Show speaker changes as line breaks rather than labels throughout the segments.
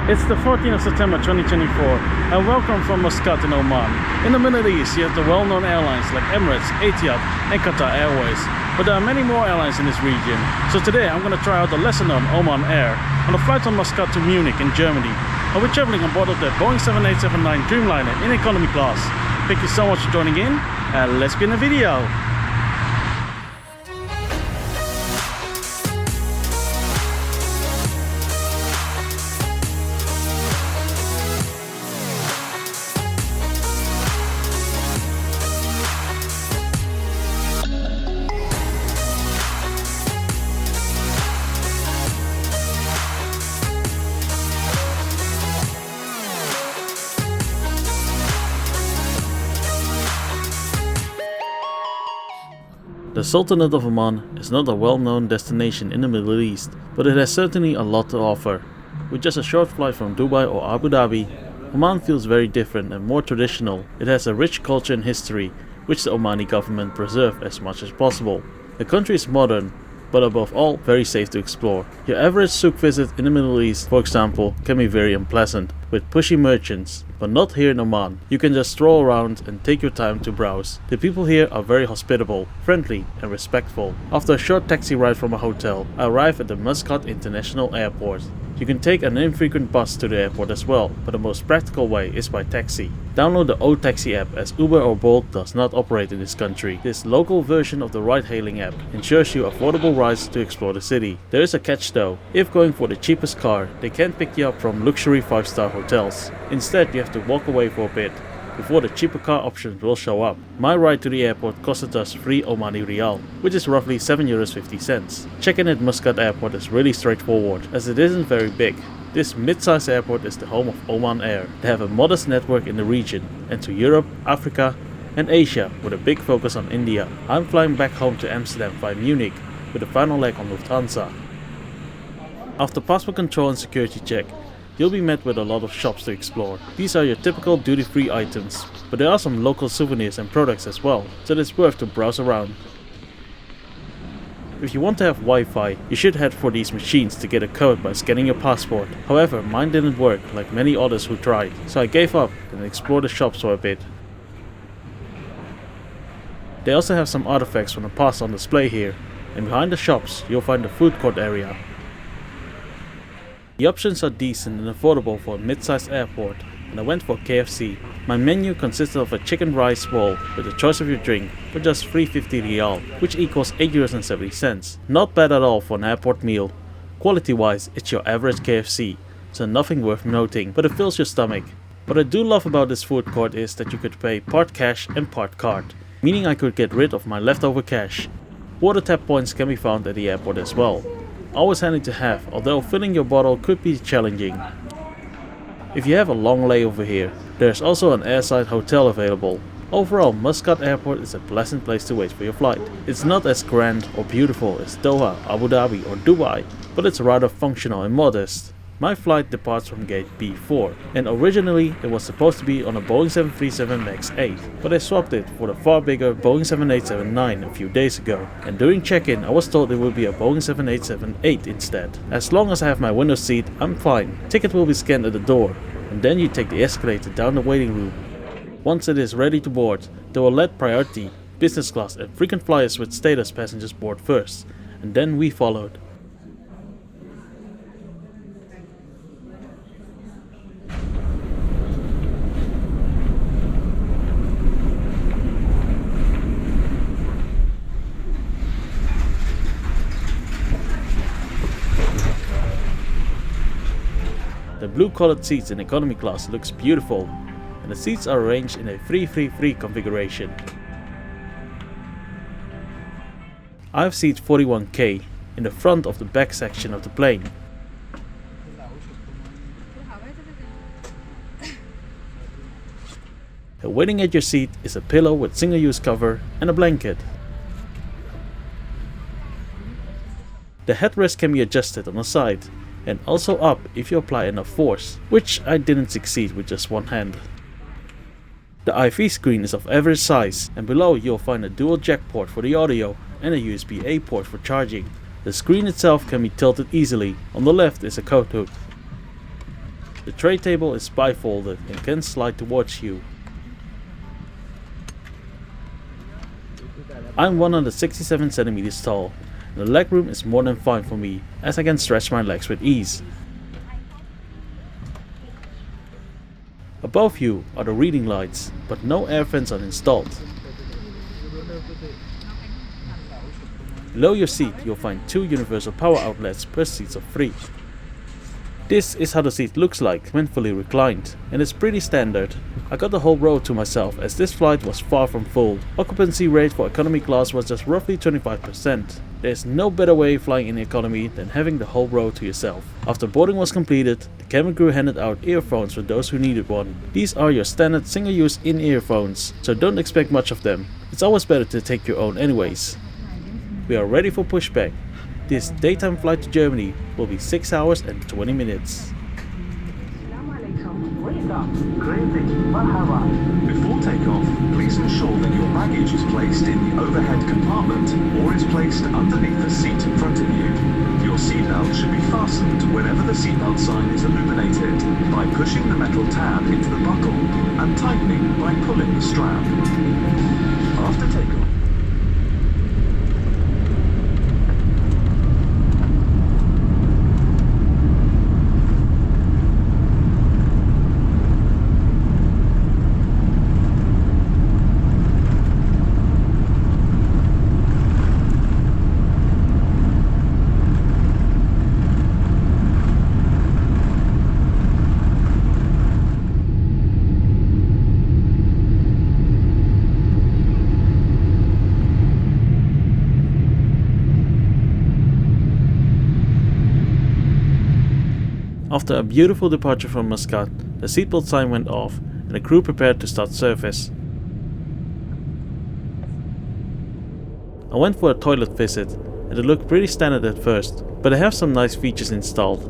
It's the 14th of September 2024 and welcome from Muscat in Oman. In the Middle East you have the well-known airlines like Emirates, Etihad and Qatar Airways. But there are many more airlines in this region. So today I'm going to try out the lesser-known Oman Air on a flight from Muscat to Munich in Germany. I'll be traveling on board of the Boeing 7879 Dreamliner in economy class. Thank you so much for joining in and let's begin the video. The Sultanate of Oman is not a well-known destination in the Middle East, but it has certainly a lot to offer. With just a short flight from Dubai or Abu Dhabi, Oman feels very different and more traditional. It has a rich culture and history, which the Omani government preserve as much as possible. The country is modern, but above all very safe to explore. Your average souk visit in the Middle East, for example, can be very unpleasant, with pushy merchants, but not here in Oman. You can just stroll around and take your time to browse. The people here are very hospitable, friendly and respectful. After a short taxi ride from a hotel, I arrive at the Muscat International Airport. You can take an infrequent bus to the airport as well, but the most practical way is by taxi. Download the ODtaxi app as Uber or Bolt does not operate in this country. This local version of the ride-hailing app ensures you affordable rides to explore the city. There is a catch though. If going for the cheapest car, they can't pick you up from luxury 5-star hotels. Instead, you have to walk away for a bit before the cheaper car options will show up. My ride to the airport costed us 3 Omani Rial, which is roughly €7.50. Check-in at Muscat Airport is really straightforward, as it isn't very big. This mid-sized airport is the home of Oman Air. They have a modest network in the region, and to Europe, Africa and Asia with a big focus on India. I'm flying back home to Amsterdam via Munich, with the final leg on Lufthansa. After passport control and security check, you'll be met with a lot of shops to explore. These are your typical duty-free items, but there are some local souvenirs and products as well, so it's worth to browse around. If you want to have Wi-Fi, you should head for these machines to get a code by scanning your passport. However, mine didn't work like many others who tried, so I gave up and explored the shops for a bit. They also have some artifacts from the past on display here, and behind the shops you'll find the food court area. The options are decent and affordable for a mid-sized airport, and I went for KFC. My menu consisted of a chicken rice bowl with the choice of your drink for just 350 Rial, which equals €8.70. Not bad at all for an airport meal. Quality wise, it's your average KFC, so nothing worth noting, but it fills your stomach. What I do love about this food court is that you could pay part cash and part card, meaning I could get rid of my leftover cash. Water tap points can be found at the airport as well. Always handy to have, although filling your bottle could be challenging. If you have a long layover here, there's also an airside hotel available. Overall, Muscat Airport is a pleasant place to wait for your flight. It's not as grand or beautiful as Doha, Abu Dhabi or Dubai, but it's rather functional and modest. My flight departs from gate B4, and originally it was supposed to be on a Boeing 737 MAX 8, but I swapped it for the far bigger Boeing 7879 a few days ago, and during check-in I was told it would be a Boeing 7878 instead. As long as I have my window seat, I'm fine. Ticket will be scanned at the door, and then you take the escalator down the waiting room. Once it is ready to board, they will let priority, business class and frequent flyers with status passengers board first, and then we followed. The blue-colored seats in economy class looks beautiful, and the seats are arranged in a 3-3-3 configuration. I have seat 41K in the front of the back section of the plane. And waiting at your seat is a pillow with single-use cover and a blanket. The headrest can be adjusted on the side, and also up if you apply enough force, which I didn't succeed with just one hand. The IV screen is of average size, and below you'll find a dual jack port for the audio and a USB-A port for charging. The screen itself can be tilted easily. On the left is a coat hook. The tray table is bifolded and can slide towards you. I'm 167 centimeters tall, and the legroom is more than fine for me, as I can stretch my legs with ease. Above you are the reading lights, but no air vents are installed. Below your seat you'll find 2 universal power outlets per seats of 3. This is how the seat looks like when fully reclined, and it's pretty standard. I got the whole row to myself as this flight was far from full. Occupancy rate for economy class was just roughly 25%. There is no better way flying in economy than having the whole row to yourself. After boarding was completed, the cabin crew handed out earphones for those who needed one. These are your standard single-use in-ear phones, so don't expect much of them. It's always better to take your own anyways. We are ready for pushback. This daytime flight to Germany will be 6 hours and 20 minutes.
Before takeoff, please ensure that your luggage is placed in the overhead compartment or is placed underneath the seat in front of you. Your seatbelt should be fastened whenever the seatbelt sign is illuminated by pushing the metal tab into the buckle and tightening by pulling the strap. After takeoff,
After a beautiful departure from Muscat, the seatbelt sign went off and the crew prepared to start service. I went for a toilet visit and it looked pretty standard at first, but they have some nice features installed.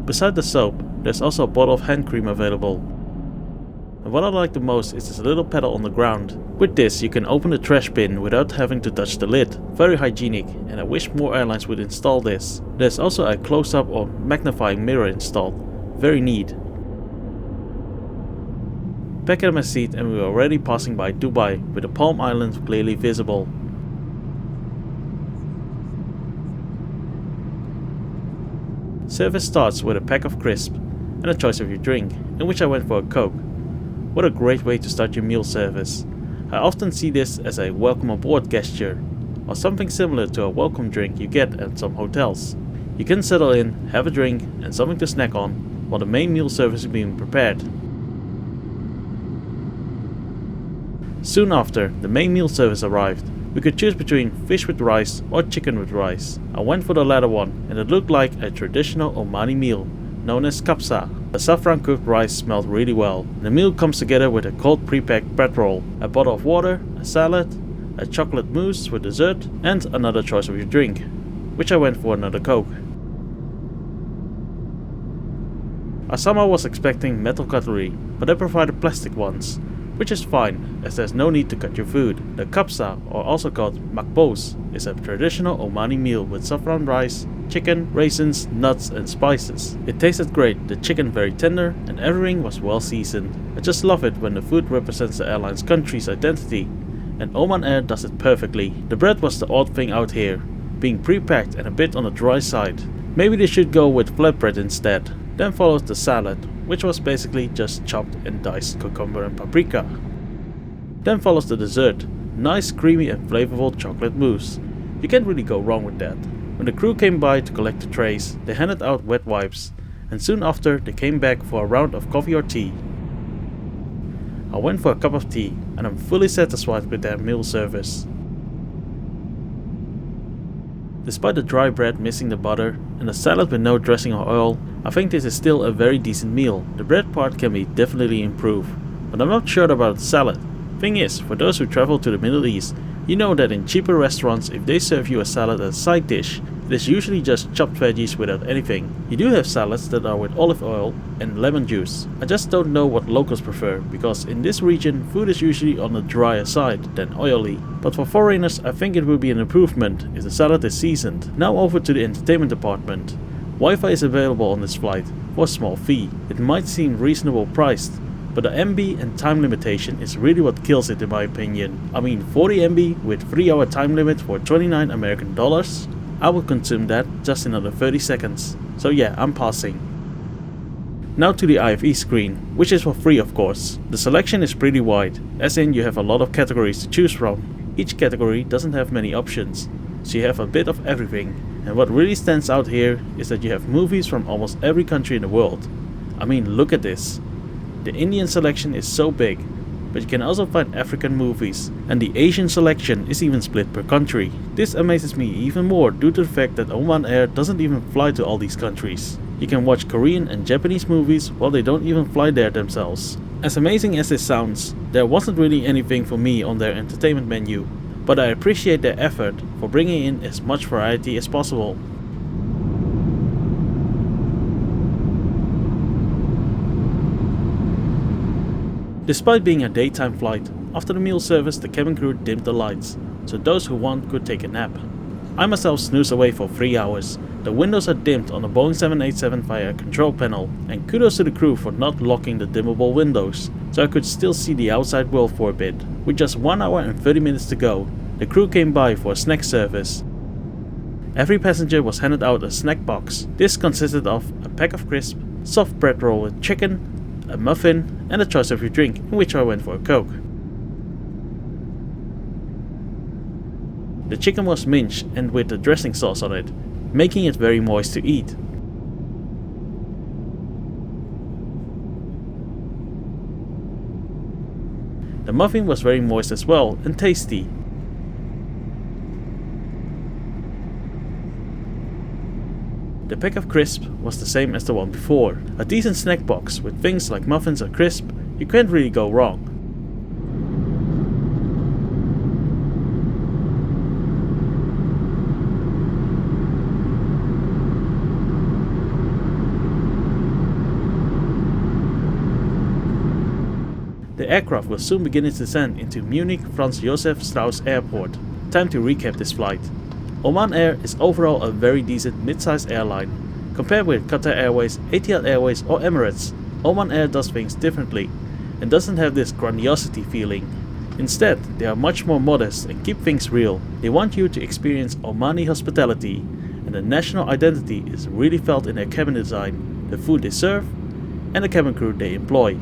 Beside the soap, there's also a bottle of hand cream available. And what I like the most is this little pedal on the ground. With this you can open the trash bin without having to touch the lid. Very hygienic, and I wish more airlines would install this. There's also a close-up or magnifying mirror installed. Very neat. Back at my seat and we were already passing by Dubai with the Palm Islands clearly visible. Service starts with a pack of crisps and a choice of your drink, in which I went for a Coke. What a great way to start your meal service. I often see this as a welcome aboard gesture, or something similar to a welcome drink you get at some hotels. You can settle in, have a drink and something to snack on, while the main meal service is being prepared. Soon after, the main meal service arrived. We could choose between fish with rice or chicken with rice. I went for the latter one, and it looked like a traditional Omani meal, known as kapsa. The saffron cooked rice smelled really well. The meal comes together with a cold pre-packed bread roll, a bottle of water, a salad, a chocolate mousse with dessert, and another choice of your drink, which I went for another Coke. I somehow was expecting metal cutlery, but they provided plastic ones, which is fine, as there's no need to cut your food. The kapsa, or also called makbous, is a traditional Omani meal with saffron rice, chicken, raisins, nuts and spices. It tasted great, the chicken very tender and everything was well seasoned. I just love it when the food represents the airline's country's identity, and Oman Air does it perfectly. The bread was the odd thing out here, being pre-packed and a bit on the dry side. Maybe they should go with flatbread instead. Then follows the salad, which was basically just chopped and diced cucumber and paprika. Then follows the dessert, nice creamy and flavorful chocolate mousse. You can't really go wrong with that. When the crew came by to collect the trays, they handed out wet wipes, and soon after they came back for a round of coffee or tea. I went for a cup of tea, and I'm fully satisfied with their meal service. Despite the dry bread missing the butter, and the salad with no dressing or oil, I think this is still a very decent meal. The bread part can be definitely improved, but I'm not sure about the salad. Thing is, for those who travel to the Middle East, you know that in cheaper restaurants, if they serve you a salad as a side dish, it is usually just chopped veggies without anything. You do have salads that are with olive oil and lemon juice. I just don't know what locals prefer, because in this region food is usually on the drier side than oily. But for foreigners I think it would be an improvement if the salad is seasoned. Now over to the entertainment department. Wi-Fi is available on this flight for a small fee. It might seem reasonable priced, but the MB and time limitation is really what kills it in my opinion. I mean 40 MB with 3-hour time limit for 29 American dollars? I would consume that just in under 30 seconds. So yeah, I'm passing. Now to the IFE screen, which is for free of course. The selection is pretty wide, as in you have a lot of categories to choose from. Each category doesn't have many options, so you have a bit of everything. And what really stands out here is that you have movies from almost every country in the world. I mean, look at this. The Indian selection is so big, but you can also find African movies, and the Asian selection is even split per country. This amazes me even more due to the fact that Oman Air doesn't even fly to all these countries. You can watch Korean and Japanese movies while they don't even fly there themselves. As amazing as this sounds, there wasn't really anything for me on their entertainment menu, but I appreciate their effort for bringing in as much variety as possible. Despite being a daytime flight, after the meal service the cabin crew dimmed the lights, so those who want could take a nap. I myself snoozed away for 3 hours. The windows are dimmed on the Boeing 787 via a control panel, and kudos to the crew for not locking the dimmable windows, so I could still see the outside world for a bit. With just 1 hour and 30 minutes to go, the crew came by for a snack service. Every passenger was handed out a snack box. This consisted of a pack of crisps, soft bread roll with chicken, a muffin, and a choice of your drink, in which I went for a Coke. The chicken was minced and with a dressing sauce on it, making it very moist to eat. The muffin was very moist as well and tasty. The pack of crisps was the same as the one before. A decent snack box with things like muffins or crisp, you can't really go wrong. The aircraft will soon begin its descent into Munich Franz Josef Strauss Airport. Time to recap this flight. Oman Air is overall a very decent mid-sized airline. Compared with Qatar Airways, Etihad Airways or Emirates, Oman Air does things differently and doesn't have this grandiosity feeling. Instead, they are much more modest and keep things real. They want you to experience Omani hospitality, and the national identity is really felt in their cabin design, the food they serve, and the cabin crew they employ.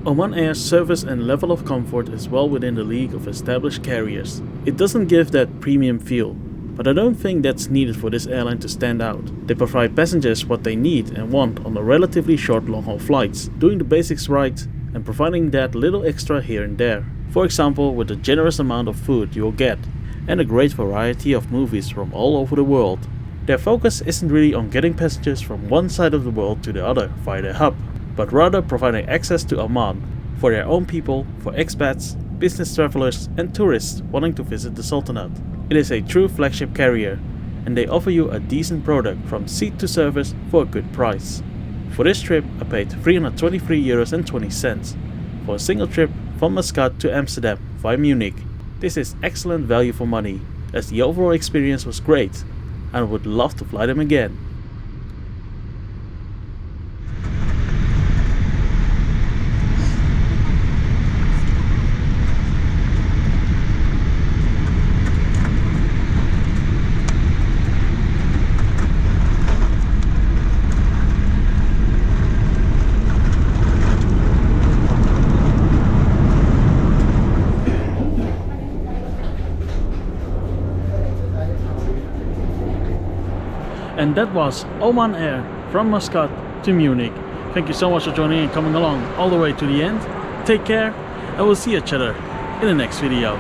Oman Air's service and level of comfort is well within the league of established carriers. It doesn't give that premium feel, but I don't think that's needed for this airline to stand out. They provide passengers what they need and want on the relatively short long-haul flights, doing the basics right and providing that little extra here and there. For example, with the generous amount of food you will get, and a great variety of movies from all over the world. Their focus isn't really on getting passengers from one side of the world to the other via their hub, but rather providing access to Oman for their own people, for expats, business travelers and tourists wanting to visit the Sultanate. It is a true flagship carrier, and they offer you a decent product from seat to service for a good price. For this trip I paid €323.20 for a single trip from Muscat to Amsterdam via Munich. This is excellent value for money, as the overall experience was great and I would love to fly them again. And that was Oman Air from Muscat to Munich. Thank you so much for joining and coming along all the way to the end. Take care, and we'll see each other in the next video.